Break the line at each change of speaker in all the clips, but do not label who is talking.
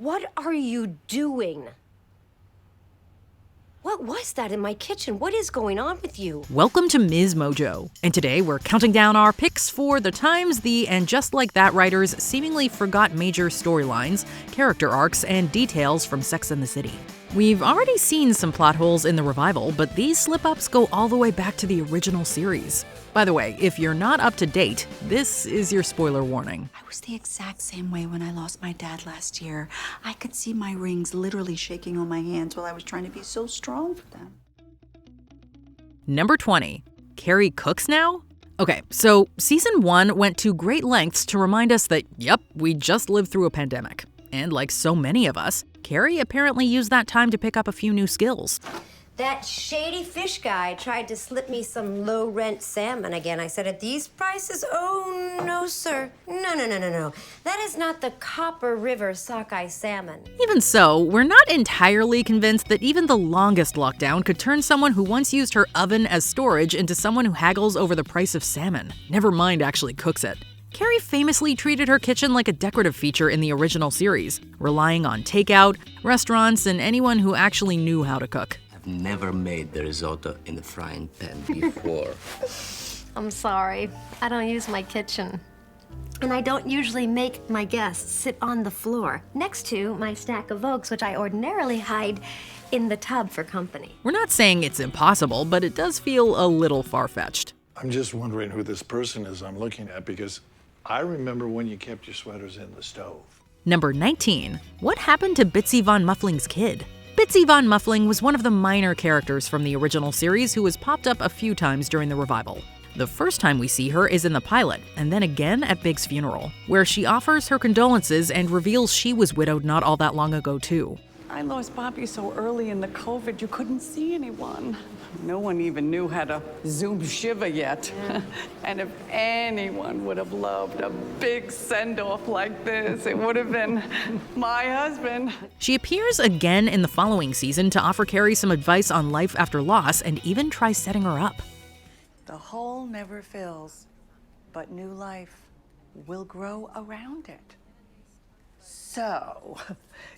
What are you doing? What was that in my kitchen? What is going on with you?
Welcome to MsMojo, and today we're counting down our picks for the times the And Just Like That writers seemingly forgot major storylines, character arcs, and details from Sex and the City. We've already seen some plot holes in the revival, but these slip-ups go all the way back to the original series. By the way, if you're not up to date, this is your spoiler warning.
I was the exact same way when I lost my dad last year. I could see my rings literally shaking on my hands while I was trying to be so strong for them.
Number 20. Carrie Cooks Now? Okay, so Season 1 went to great lengths to remind us that, yep, we just lived through a pandemic. And like so many of us, Carrie apparently used that time to pick up a few new skills.
That shady fish guy tried to slip me some low-rent salmon again. I said, at these prices? Oh, no, sir. No. That is not the Copper River sockeye salmon.
Even so, we're not entirely convinced that even the longest lockdown could turn someone who once used her oven as storage into someone who haggles over the price of salmon. Never mind actually cooks it. Carrie famously treated her kitchen like a decorative feature in the original series, relying on takeout, restaurants, and anyone who actually knew how to cook.
I've never made the risotto in the frying pan before.
I'm sorry. I don't use my kitchen. And I don't usually make my guests sit on the floor next to my stack of Vogues, which I ordinarily hide in the tub for company.
We're not saying it's impossible, but it does feel a little far-fetched.
I'm just wondering who this person is I'm looking at, because I remember when you kept your sweaters in the stove.
Number 19. What happened to Bitsy Von Muffling's kid? Bitsy Von Muffling was one of the minor characters from the original series who has popped up a few times during the revival. The first time we see her is in the pilot, and then again at Big's funeral, where she offers her condolences and reveals she was widowed not all that long ago too.
I lost Bobby so early in the COVID, you couldn't see anyone. No one even knew how to Zoom Shiva yet. Yeah. And if anyone would have loved a big send-off like this, it would have been my husband.
She appears again in the following season to offer Carrie some advice on life after loss and even tries setting her up.
The hole never fills, but new life will grow around it. So,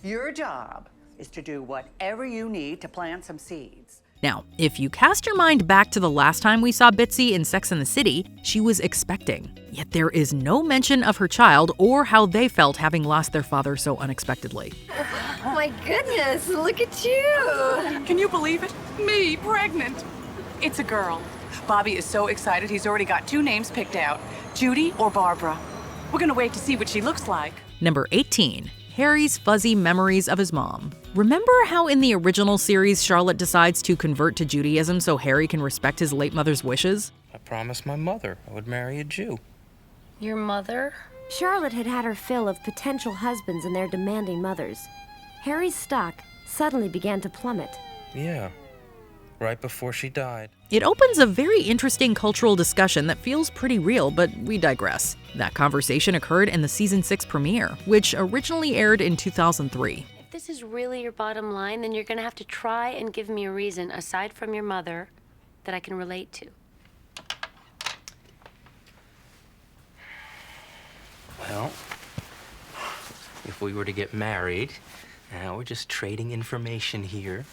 your job is to do whatever you need to plant some seeds.
Now, if you cast your mind back to the last time we saw Bitsy in Sex and the City, she was expecting. Yet there is no mention of her child or how they felt having lost their father so unexpectedly.
Oh my goodness, look at you!
Can you believe it? Me, pregnant. It's a girl. Bobby is so excited he's already got 2 names picked out, Judy or Barbara. We're gonna wait to see what she looks like.
Number 18. Harry's fuzzy memories of his mom. Remember how in the original series Charlotte decides to convert to Judaism so Harry can respect his late mother's wishes?
I promised my mother I would marry a Jew.
Your mother? Charlotte had had her fill of potential husbands and their demanding mothers. Harry's stock suddenly began to plummet.
Yeah, right before she died.
It opens a very interesting cultural discussion that feels pretty real, but we digress. That conversation occurred in the Season 6 premiere, which originally aired in 2003.
If this is really your bottom line, then you're gonna have to try and give me a reason, aside from your mother, that I can relate to.
Well, if we were to get married, now we're just trading information here,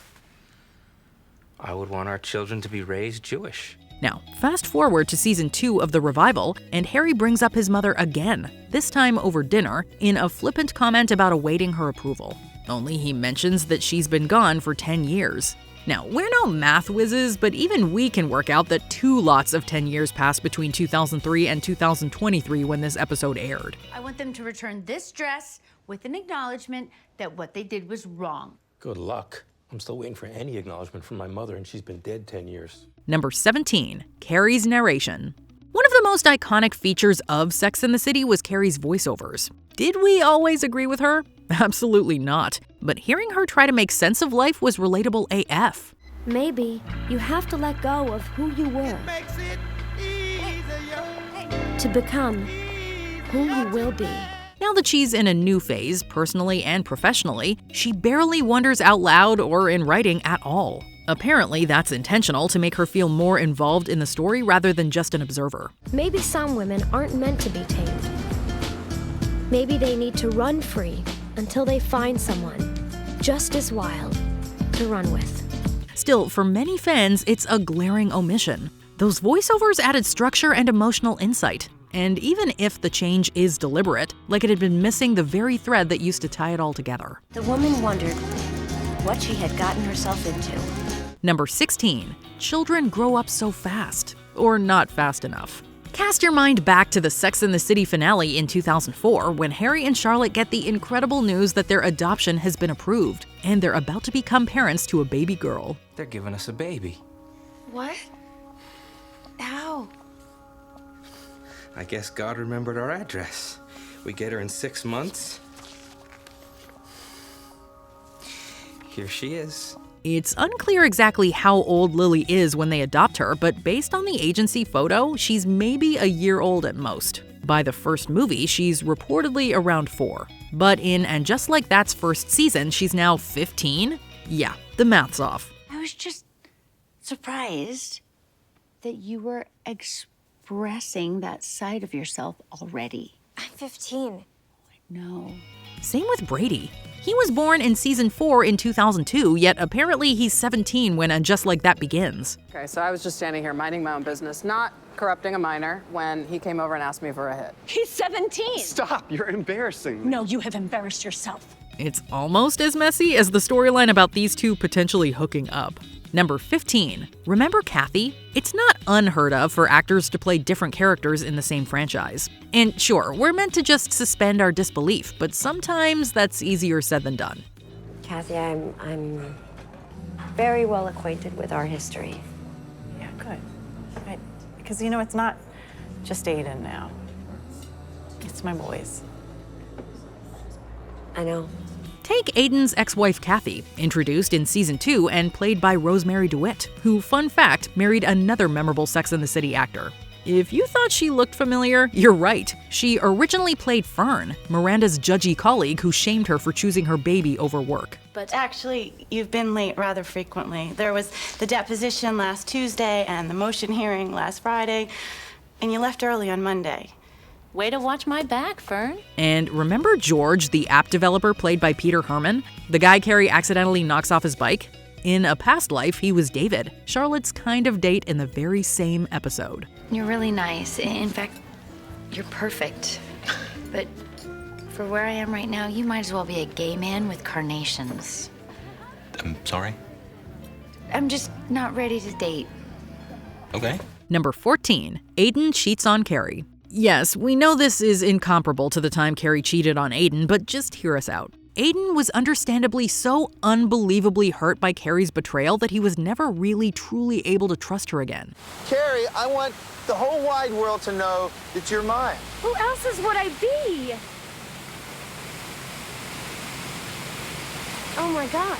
I would want our children to be raised Jewish.
Now, fast forward to Season 2 of the revival, and Harry brings up his mother again, this time over dinner, in a flippant comment about awaiting her approval. Only he mentions that she's been gone for 10 years. Now, we're no math whizzes, but even we can work out that 2 lots of 10 years passed between 2003 and 2023 when this episode aired.
I want them to return this dress with an acknowledgement that what they did was wrong.
Good luck. I'm still waiting for any acknowledgement from my mother, and she's been dead 10 years.
Number 17. Carrie's narration. One of the most iconic features of Sex and the City was Carrie's voiceovers. Did we always agree with her? Absolutely not. But hearing her try to make sense of life was relatable AF.
Maybe you have to let go of who you were to become who you will be.
Now that she's in a new phase, personally and professionally, she barely wonders out loud or in writing at all. Apparently, that's intentional to make her feel more involved in the story rather than just an observer.
Maybe some women aren't meant to be tamed. Maybe they need to run free until they find someone just as wild to run with.
Still, for many fans, it's a glaring omission. Those voiceovers added structure and emotional insight. And even if the change is deliberate, like it had been missing the very thread that used to tie it all together.
The woman wondered what she had gotten herself into.
Number 16. Children grow up so fast. Or not fast enough. Cast your mind back to the Sex and the City finale in 2004 when Harry and Charlotte get the incredible news that their adoption has been approved, and they're about to become parents to a baby girl.
They're giving us a baby.
What? How?
I guess God remembered our address. We get her in 6 months. Here she is.
It's unclear exactly how old Lily is when they adopt her, but based on the agency photo, she's maybe a year old at most. By the first movie, she's reportedly around 4. But in And Just Like That's first season, she's now 15? Yeah, the math's off.
I was just surprised that you were expressing that side of yourself already.
I'm 15.
No.
Same with Brady. He was born in season 4 in 2002, yet apparently he's 17 when And Just Like That begins.
Okay, so I was just standing here minding my own business, not corrupting a minor, when he came over and asked me for a hit.
He's 17.
Stop, you're embarrassing.
No, you have embarrassed yourself.
It's almost as messy as the storyline about these two potentially hooking up. Number 15. Remember Kathy? It's not unheard of for actors to play different characters in the same franchise. And sure, we're meant to just suspend our disbelief, but sometimes that's easier said than done.
Kathy, I'm very well acquainted with our history.
Yeah, good. Good. Because, you know, it's not just Aiden now. It's my boys.
I know.
Take Aiden's ex-wife Kathy, introduced in season 2 and played by Rosemary DeWitt, who, fun fact, married another memorable Sex and the City actor. If you thought she looked familiar, you're right. She originally played Fern, Miranda's judgy colleague who shamed her for choosing her baby over work.
But actually, you've been late rather frequently. There was the deposition last Tuesday and the motion hearing last Friday, and you left early on Monday.
Way to watch my back, Fern.
And remember George, the app developer played by Peter Herman? The guy Carrie accidentally knocks off his bike? In a past life, he was David, Charlotte's kind of date in the very same episode.
You're really nice. In fact, you're perfect. But for where I am right now, you might as well be a gay man with carnations.
I'm sorry?
I'm just not ready to date.
Okay.
Number 14. Aiden cheats on Carrie. Yes, we know this is incomparable to the time Carrie cheated on Aiden, but just hear us out. Aiden was understandably so unbelievably hurt by Carrie's betrayal that he was never really truly able to trust her again.
Carrie, I want the whole wide world to know that you're mine.
Who else would I be? Oh my God.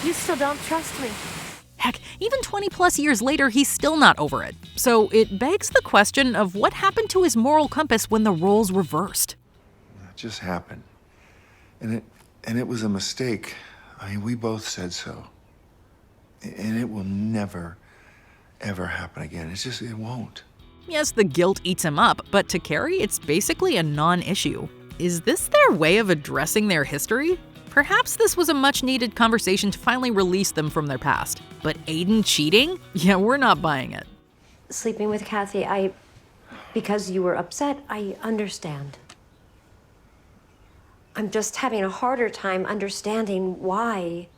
You still don't trust me.
Heck, even 20 plus years later, he's still not over it. So it begs the question of what happened to his moral compass when the roles reversed.
That just happened. And it was a mistake. I mean, we both said so. And it will never, ever happen again. It won't.
Yes, the guilt eats him up, but to Carrie, it's basically a non-issue. Is this their way of addressing their history? Perhaps this was a much-needed conversation to finally release them from their past. But Aiden cheating? Yeah, we're not buying it.
Sleeping with Kathy, because you were upset, I understand. I'm just having a harder time understanding why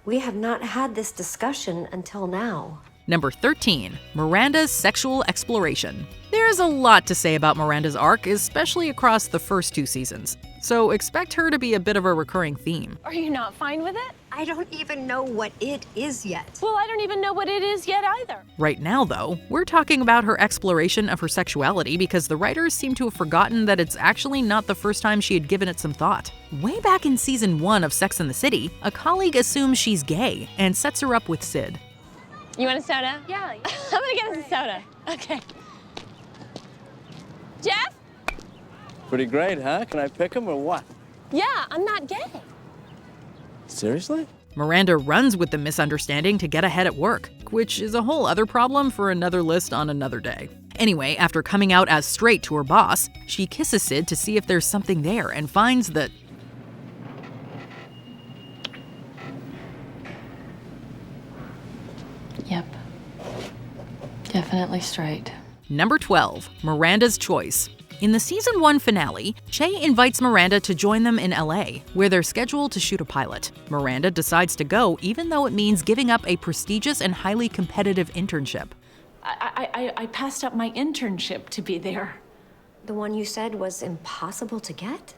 we have not had this discussion until now.
Number 13. Miranda's sexual exploration. There's a lot to say about Miranda's arc, especially across the first 2 seasons. So expect her to be a bit of a recurring theme.
Are you not fine with it?
I don't even know what it is yet.
Well, I don't even know what it is yet either.
Right now, though, we're talking about her exploration of her sexuality because the writers seem to have forgotten that it's actually not the first time she had given it some thought. Way back in season 1 of Sex and the City, a colleague assumes she's gay and sets her up with Sid.
You want a soda? Yeah. I'm gonna get us a soda. Okay. Jeff?
Pretty great, huh? Can I pick him or what?
Yeah, I'm not gay.
Seriously?
Miranda runs with the misunderstanding to get ahead at work, which is a whole other problem for another list on another day. Anyway, after coming out as straight to her boss, she kisses Sid to see if there's something there and finds that
Yep. Definitely straight.
Number 12, Miranda's Choice. In the season 1 finale, Che invites Miranda to join them in LA, where they're scheduled to shoot a pilot. Miranda decides to go, even though it means giving up a prestigious and highly competitive internship.
I passed up my internship to be there.
The one you said was impossible to get?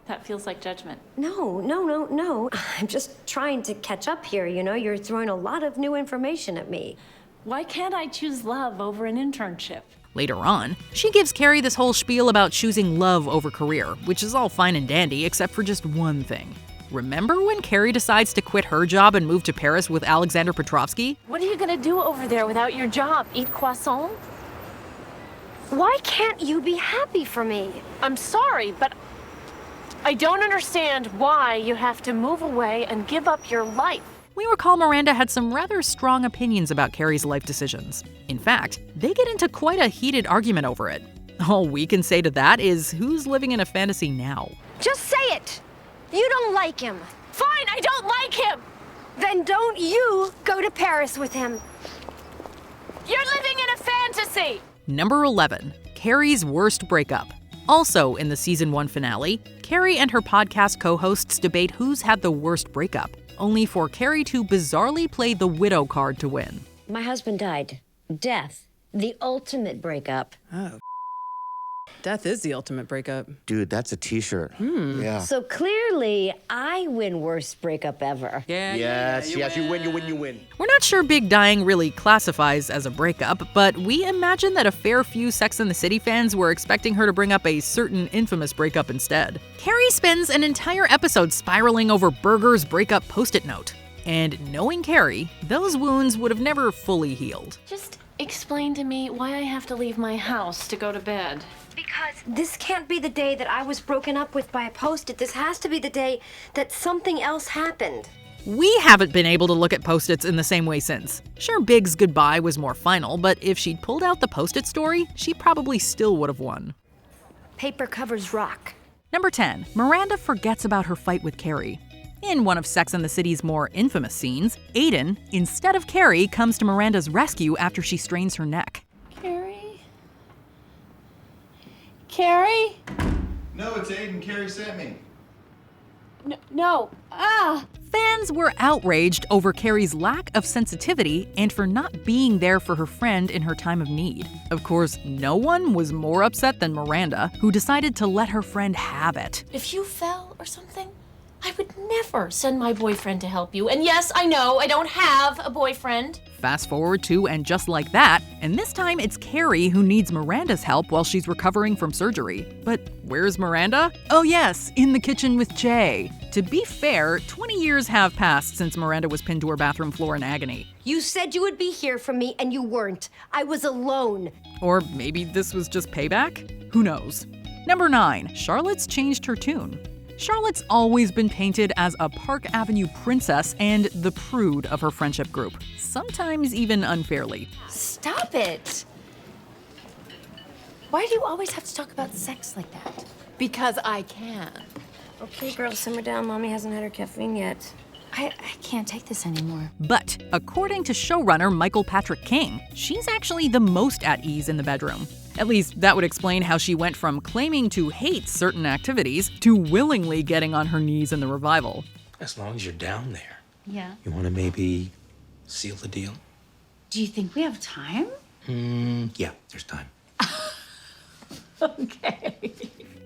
That feels like judgment.
No. I'm just trying to catch up here, you know? You're throwing a lot of new information at me.
Why can't I choose love over an internship?
Later on, she gives Carrie this whole spiel about choosing love over career, which is all fine and dandy except for just one thing. Remember when Carrie decides to quit her job and move to Paris with Alexander Petrovsky?
What are you gonna do over there without your job? Eat croissant?
Why can't you be happy for me?
I'm sorry, but I don't understand why you have to move away and give up your life.
We recall Miranda had some rather strong opinions about Carrie's life decisions. In fact, they get into quite a heated argument over it. All we can say to that is, who's living in a fantasy now?
Just say it! You don't like him.
Fine, I don't like him!
Then don't you go to Paris with him.
You're living in a fantasy!
Number 11, Carrie's worst breakup. Also in the season 1 finale, Carrie and her podcast co-hosts debate who's had the worst breakup, only for Carrie to bizarrely play the widow card to win.
My husband died. Death. The ultimate breakup.
Oh. Death is the ultimate breakup.
Dude, that's a t-shirt.
Yeah.
So clearly, I win worst breakup ever.
Yes, you win.
We're not sure Big Dying really classifies as a breakup, but we imagine that a fair few Sex and the City fans were expecting her to bring up a certain infamous breakup instead. Carrie spends an entire episode spiraling over Berger's breakup post-it note. And knowing Carrie, those wounds would have never fully healed.
Just explain to me why I have to leave my house to go to bed.
Because this can't be the day that I was broken up with by a post-it. This has to be the day that something else happened.
We haven't been able to look at post-its in the same way since. Sure, Big's goodbye was more final, but if she'd pulled out the post-it story, she probably still would have won.
Paper covers rock.
Number 10, Miranda forgets about her fight with Carrie. In one of Sex and the City's more infamous scenes, Aiden, instead of Carrie, comes to Miranda's rescue after she strains her neck.
Carrie?
No, it's Aiden. Carrie sent me.
No.
Fans were outraged over Carrie's lack of sensitivity and for not being there for her friend in her time of need. Of course, no one was more upset than Miranda, who decided to let her friend have it.
If you fell or something, I would never send my boyfriend to help you. And yes, I know, I don't have a boyfriend.
Fast forward to And Just Like That, and this time it's Carrie who needs Miranda's help while she's recovering from surgery. But where's Miranda? Oh yes, in the kitchen with Jay. To be fair, 20 years have passed since Miranda was pinned to her bathroom floor in agony.
You said you would be here for me, and you weren't. I was alone.
Or maybe this was just payback? Who knows? Number 9, Charlotte's changed her tune. Charlotte's always been painted as a Park Avenue princess and the prude of her friendship group, sometimes even unfairly.
Stop it. Why do you always have to talk about sex like that?
Because I can.
Okay, girl, simmer down. Mommy hasn't had her caffeine yet.
I can't take this anymore.
But according to showrunner Michael Patrick King, she's actually the most at ease in the bedroom. At least that would explain how she went from claiming to hate certain activities to willingly getting on her knees in the revival.
As long as you're down there.
Yeah.
You want to maybe seal the deal?
Do you think we have time?
Yeah, there's time.
Okay.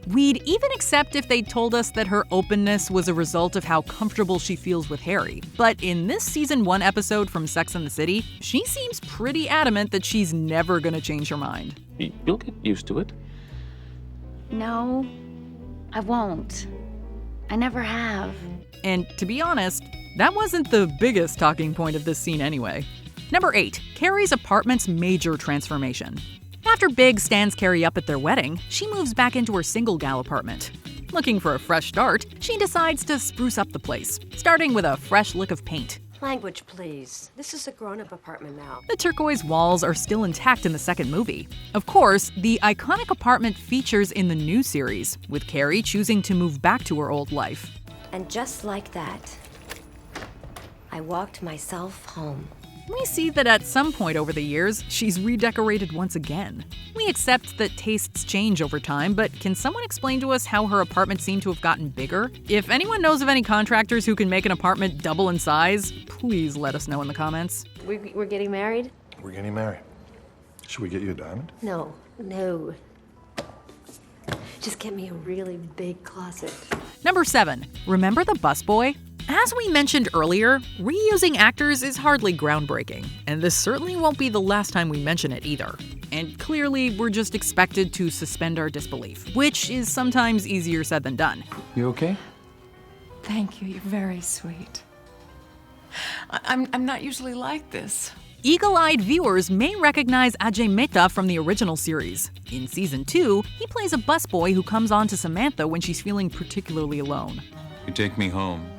We'd even accept if they told us that her openness was a result of how comfortable she feels with Harry. But in this season 1 episode from Sex and the City, she seems pretty adamant that she's never gonna change her mind.
You'll get used to it.
No, I won't. I never have.
And to be honest, that wasn't the biggest talking point of this scene anyway. Number 8, Carrie's apartment's major transformation. After Big stands Carrie up at their wedding, she moves back into her single gal apartment. Looking for a fresh start, she decides to spruce up the place, starting with a fresh lick of paint.
Language, please. This is a grown-up apartment now.
The turquoise walls are still intact in the second movie. Of course, the iconic apartment features in the new series, with Carrie choosing to move back to her old life.
And just like that, I walked myself home.
We see that at some point over the years, she's redecorated once again. We accept that tastes change over time, but can someone explain to us how her apartment seemed to have gotten bigger? If anyone knows of any contractors who can make an apartment double in size, please let us know in the comments.
We're getting married?
We're getting married. Should we get you a diamond?
No. Just get me a really big closet.
Number 7. Remember the busboy? As we mentioned earlier, reusing actors is hardly groundbreaking, and this certainly won't be the last time we mention it either. And clearly, we're just expected to suspend our disbelief, which is sometimes easier said than done.
You okay? Thank you. You're very sweet. I'm not usually like this.
Eagle-eyed viewers may recognize Ajay Mehta from the original series. In Season 2, he plays a busboy who comes on to Samantha when she's feeling particularly alone.
You take me home.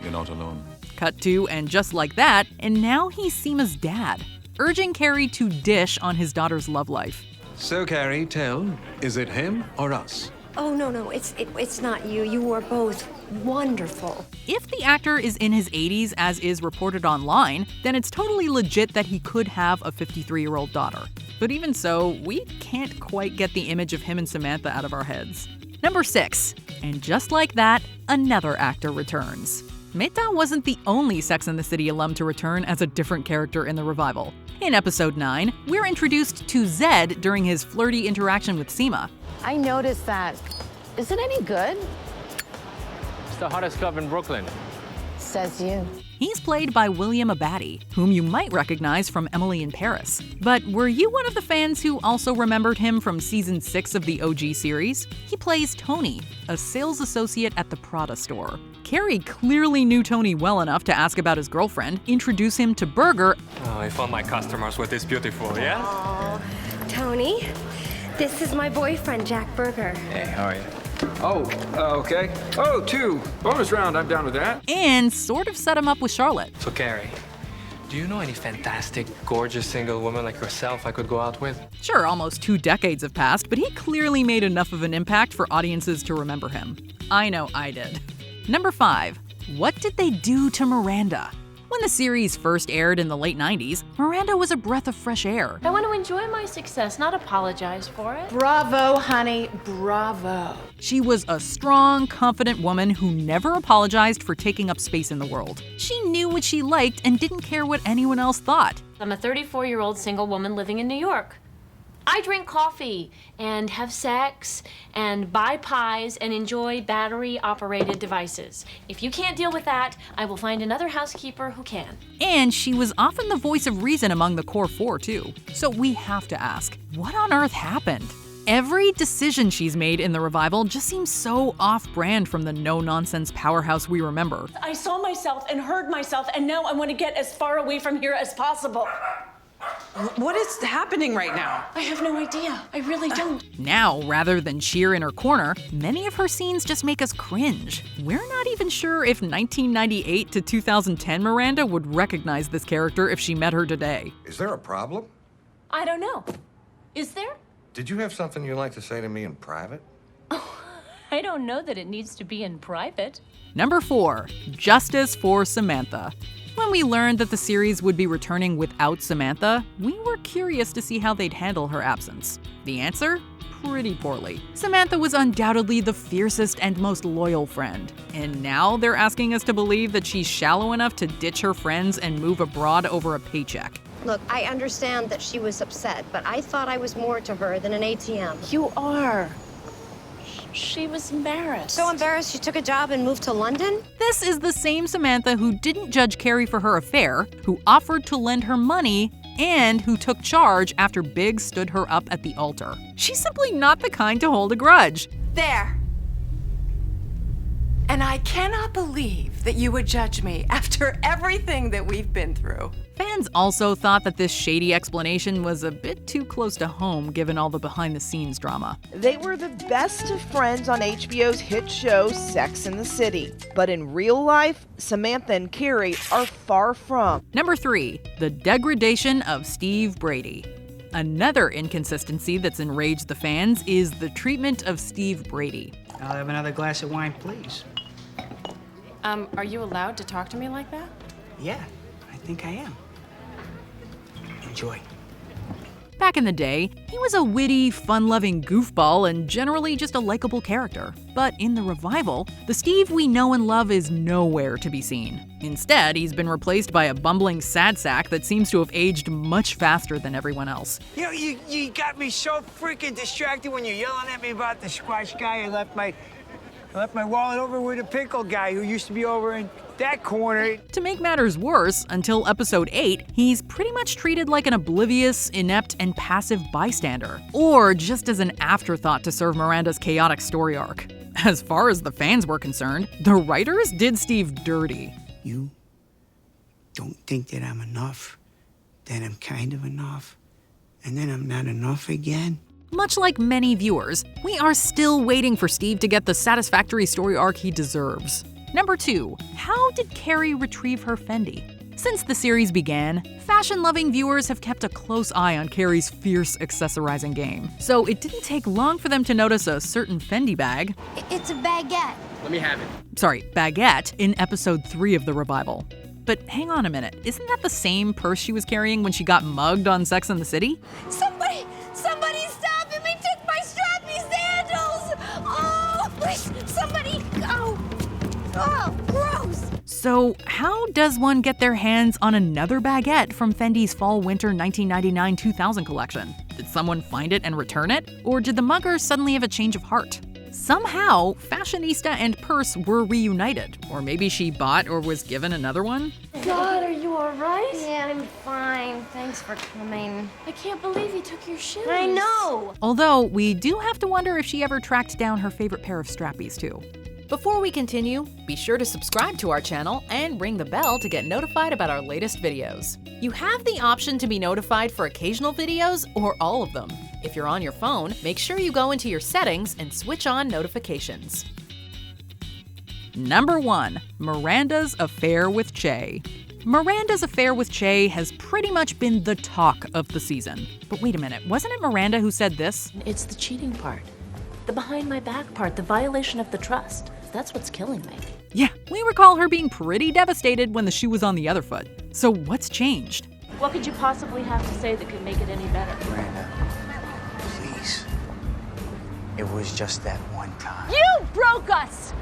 You're not alone.
Cut to, and just like that, and now he's Seema's dad, urging Carrie to dish on his daughter's love life.
So, Carrie, tell, is it him or us?
Oh, no, it's not you. You were both wonderful.
If the actor is in his 80s, as is reported online, then it's totally legit that he could have a 53-year-old daughter. But even so, we can't quite get the image of him and Samantha out of our heads. Number 6. And just like that, another actor returns. Mehta wasn't the only Sex and the City alum to return as a different character in the revival. In episode 9, we're introduced to Zed during his flirty interaction with Seema.
I noticed that. Is it any good?
It's the hottest club in Brooklyn.
Says you.
He's played by William Abadi, whom you might recognize from Emily in Paris. But were you one of the fans who also remembered him from Season 6 of the OG series? He plays Tony, a sales associate at the Prada store. Carrie clearly knew Tony well enough to ask about his girlfriend, introduce him to Berger.
Oh, if all my customers were this beautiful, yeah?
Oh, Tony, this is my boyfriend, Jack Berger.
Hey, how are you? Oh, okay. Oh, 2. Bonus round, I'm down with that.
And sort of set him up with Charlotte.
So, Carrie, do you know any fantastic, gorgeous single woman like yourself I could go out with?
Sure, almost 2 decades have passed, but he clearly made enough of an impact for audiences to remember him. I know I did. Number 5. What did they do to Miranda? When the series first aired in the late 90s, Miranda was a breath of fresh air.
I want to enjoy my success, not apologize for it.
Bravo, honey, bravo.
She was a strong, confident woman who never apologized for taking up space in the world. She knew what she liked and didn't care what anyone else thought.
I'm a 34-year-old single woman living in New York. I drink coffee and have sex and buy pies and enjoy battery-operated devices. If you can't deal with that, I will find another housekeeper who can.
And she was often the voice of reason among the core 4, too. So we have to ask, what on earth happened? Every decision she's made in the revival just seems so off-brand from the no-nonsense powerhouse we remember.
I saw myself and heard myself, and now I want to get as far away from here as possible.
What is happening right now?
I have no idea. I really don't.
Now, rather than cheer in her corner, many of her scenes just make us cringe. We're not even sure if 1998 to 2010 Miranda would recognize this character if she met her today.
Is there a problem?
I don't know. Is there?
Did you have something you'd like to say to me in private?
I don't know that it needs to be in private.
Number 4. Justice for Samantha. When we learned that the series would be returning without Samantha, we were curious to see how they'd handle her absence. The answer? Pretty poorly. Samantha was undoubtedly the fiercest and most loyal friend. And now they're asking us to believe that she's shallow enough to ditch her friends and move abroad over a paycheck.
Look, I understand that she was upset, but I thought I was more to her than an ATM.
You are. She was embarrassed.
So embarrassed she took a job and moved to London?
This is the same Samantha who didn't judge Carrie for her affair, who offered to lend her money, and who took charge after Biggs stood her up at the altar. She's simply not the kind to hold a grudge.
There. And I cannot believe that you would judge me after everything that we've been through.
Fans also thought that this shady explanation was a bit too close to home given all the behind-the-scenes drama.
They were the best of friends on HBO's hit show Sex and the City. But in real life, Samantha and Carrie are far from.
Number 3, the degradation of Steve Brady. Another inconsistency that's enraged the fans is the treatment of Steve Brady.
I'll have another glass of wine, please.
Are you allowed to talk to me like that?
Yeah, I think I am. Enjoy.
Back in the day, he was a witty, fun-loving goofball and generally just a likable character. But in the revival, the Steve we know and love is nowhere to be seen. Instead, he's been replaced by a bumbling sad sack that seems to have aged much faster than everyone else.
You know, you got me so freaking distracted when you're yelling at me about the squash guy. I left my wallet over with a pickle guy who used to be over in that corner.
To make matters worse, until episode 8, he's pretty much treated like an oblivious, inept, and passive bystander. Or just as an afterthought to serve Miranda's chaotic story arc. As far as the fans were concerned, the writers did Steve dirty.
You don't think that I'm enough, that I'm kind of enough, and then I'm not enough again?
Much like many viewers, we are still waiting for Steve to get the satisfactory story arc he deserves. Number 2, how did Carrie retrieve her Fendi? Since the series began, fashion-loving viewers have kept a close eye on Carrie's fierce accessorizing game. So it didn't take long for them to notice a certain Fendi bag.
It's a baguette.
Let me have it.
Sorry, baguette in episode 3 of the revival. But hang on a minute, isn't that the same purse she was carrying when she got mugged on Sex and the City?
Somebody stop him! He took my strappy sandals! Oh, please, somebody go! Oh, gross!
So how does one get their hands on another baguette from Fendi's Fall/Winter 1999-2000 collection? Did someone find it and return it? Or did the mugger suddenly have a change of heart? Somehow, fashionista and purse were reunited. Or maybe she bought or was given another one?
God, are you all right?
Yeah, I'm fine. Thanks for coming.
I can't believe he took your shoes.
I know!
Although, we do have to wonder if she ever tracked down her favorite pair of strappies too. Before we continue, be sure to subscribe to our channel and ring the bell to get notified about our latest videos. You have the option to be notified for occasional videos or all of them. If you're on your phone, make sure you go into your settings and switch on notifications. Number 1, Miranda's affair with Che. Miranda's affair with Che has pretty much been the talk of the season. But wait a minute, wasn't it Miranda who said this?
It's the cheating part. The behind my back part, the violation of the trust. That's what's killing me.
Yeah, we recall her being pretty devastated when the shoe was on the other foot. So what's changed?
What could you possibly have to say that could make it any better?
Miranda, please. It was just that one time.
You broke us!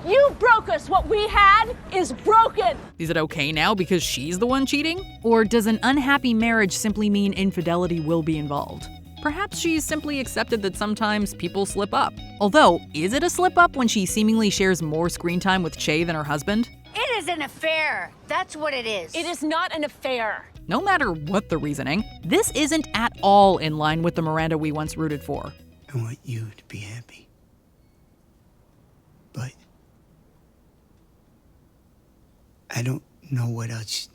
You broke us! What we had is broken!
Is it okay now because she's the one cheating? Or does an unhappy marriage simply mean infidelity will be involved? Perhaps she's simply accepted that sometimes people slip up. Although, is it a slip up when she seemingly shares more screen time with Che than her husband?
It is an affair. That's what it is.
It is not an affair.
No matter what the reasoning, this isn't at all in line with the Miranda we once rooted for.
I want you to be happy. But I don't know what else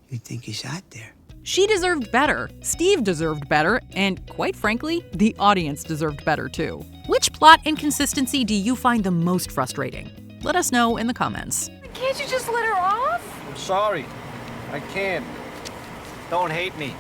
you think is out there.
She deserved better, Steve deserved better, and quite frankly, the audience deserved better too. Which plot inconsistency do you find the most frustrating? Let us know in the comments.
Can't you just let her off?
I'm sorry. I can't. Don't hate me.